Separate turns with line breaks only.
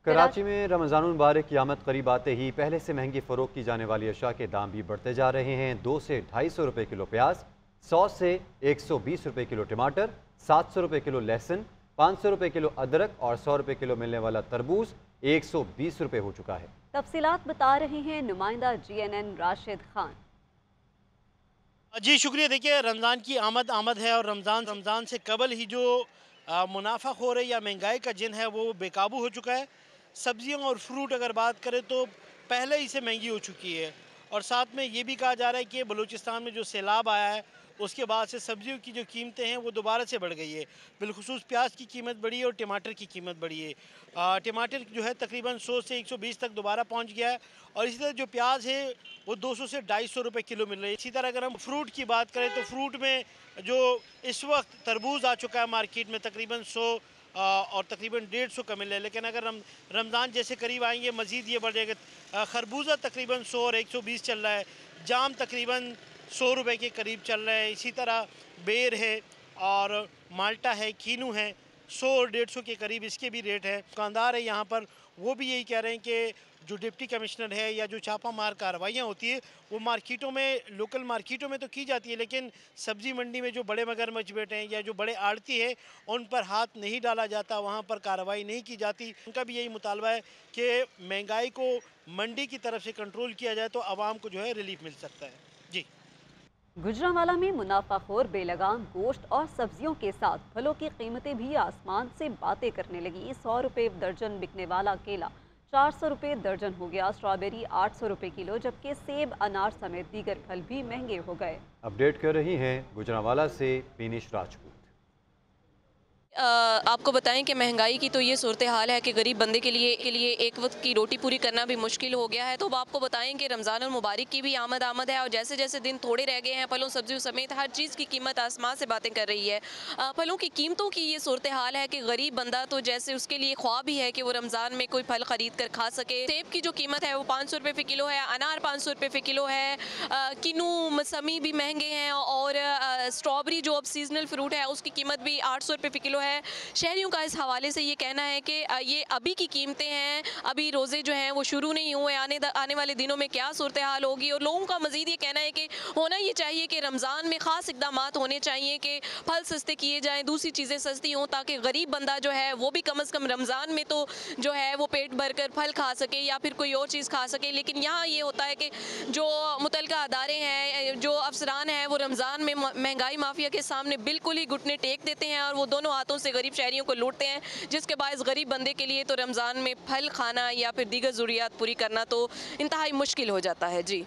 कराची में रमज़ानुल मुबारक की आमद करीब आते ही पहले से महंगी फ़रोख्त की जाने वाली अशा के दाम भी बढ़ते जा रहे हैं। 2 से 250 रुपये किलो प्याज, 100 से 120 रुपये किलो टमाटर, 700 रुपये किलो लहसुन, 500 रुपये किलो अदरक और 100 रुपये किलो मिलने वाला तरबूज 120 रुपये हो चुका है।
तफसीलात बता रहे हैं नुमाइंदा GNN राशिद खान।
जी शुक्रिया। देखिए, रमज़ान की आमद है और रमज़ान से कबल ही जो मुनाफाखोर है या महंगाई का जिन है वो बेकाबू हो चुका है। सब्जियां और फ्रूट अगर बात करें तो पहले ही से महंगी हो चुकी है और साथ में ये भी कहा जा रहा है कि बलूचिस्तान में जो सैलाब आया है उसके बाद से सब्जियों की जो कीमतें हैं वो दोबारा से बढ़ गई है। बिलखुसूस प्याज की कीमत बढ़ी है और टमाटर की कीमत बढ़ी है। टमाटर जो है तकरीबन 100 से 120 तक दोबारा पहुंच गया है और इसी तरह जो प्याज है वो 200 से 250 रुपये किलो मिल रही है। इसी तरह अगर हम फ्रूट की बात करें तो फ्रूट में जो इस वक्त तरबूज आ चुका है मार्केट में तकरीबन 100 और तकरीबन 150 का मिल रहा है, लेकिन अगर हम रमज़ान जैसे करीब आएंगे मज़ीद ये बढ़ जाएगा। खरबूजा तकरीबन 100 और 120 चल रहा है। जाम तकरीबन 100 रुपये के करीब चल रहा है। इसी तरह बेर है और माल्टा है, कीनू है, 100 और 150 के करीब इसके भी रेट है। दुकानदार है यहाँ पर वो भी यही कह रहे हैं कि जो डिप्टी कमिश्नर है या जो छापा मार कार्रवाइयाँ होती है वो मार्केटों में, लोकल मार्केटों में तो की जाती है, लेकिन सब्ज़ी मंडी में जो बड़े मगरमच्छ बैठे हैं या जो बड़े आड़ती है उन पर हाथ नहीं डाला जाता, वहाँ पर कार्रवाई नहीं की जाती। उनका भी यही मुतालबा है कि महंगाई को मंडी की तरफ से कंट्रोल किया जाए तो आवाम को जो है रिलीफ मिल सकता है। जी।
गुजरांवाला में मुनाफाखोर बेलगाम गोश्त और सब्जियों के साथ फलों की कीमतें भी आसमान से बातें करने लगी। 100 रुपये दर्जन बिकने वाला केला 400 रुपये दर्जन हो गया। स्ट्रॉबेरी 800 रुपये किलो, जबकि सेब, अनार समेत दीगर फल भी महंगे हो गए।
अपडेट कर रही हैं गुजरांवाला से बीनिश राजपूत।
आपको बताएं कि महंगाई की तो ये सूरत हाल है कि गरीब बंदे के लिए एक वक्त की रोटी पूरी करना भी मुश्किल हो गया है। तो अब आपको बताएं कि रमज़ान और मुबारक की भी आमद है और जैसे जैसे दिन थोड़े रह गए हैं फलों सब्जियों समेत हर चीज़ की कीमत आसमान से बातें कर रही है। फलों की कीमतों की ये सूरत हाल है कि गरीब बंदा तो जैसे उसके लिए ख्वाब ही है कि वो रमज़ान में कोई फल ख़रीद कर खा सके। सेब की जो कीमत है वो 500 रुपये फ़ी किलो है, अनार 500 रुपये फ़ी किलो है, किन्नू मौसमी भी महंगे हैं और स्ट्रॉबेरी जो अब सीजनल फ्रूट है उसकी कीमत भी 800 रुपये फ़ी किलो है। शहरियों का इस हवाले से ये कहना है कि ये अभी की कीमतें हैं, अभी रोज़े जो हैं वो शुरू नहीं हुए, आने वाले दिनों में क्या सूरत हाल होगी। और लोगों का मज़ीद ये कहना है कि होना ये चाहिए कि रमज़ान में ख़ास इक़दामात होने चाहिए कि फल सस्ते किए जाएँ, दूसरी चीज़ें सस्ती हों, ताकि गरीब बंदा जो है वो भी कम अज़ कम रमज़ान में तो जो है वो पेट भर कर फल खा सके या फिर कोई और चीज़ खा सके। लेकिन यहाँ ये होता है कि जो मुतल्लिका अदारे हैं, जो अफसरान हैं, वो रमज़ान में महंगाई माफिया के सामने बिल्कुल ही घुटने टेक देते हैं और वो दोनों हाथों से गरीब शहरियों को लूटते हैं, जिसके बायस गरीब बंदे के लिए तो रमज़ान में फल खाना या फिर दीगर ज़रूरियात पूरी करना तो इंतहाई मुश्किल हो जाता है। जी।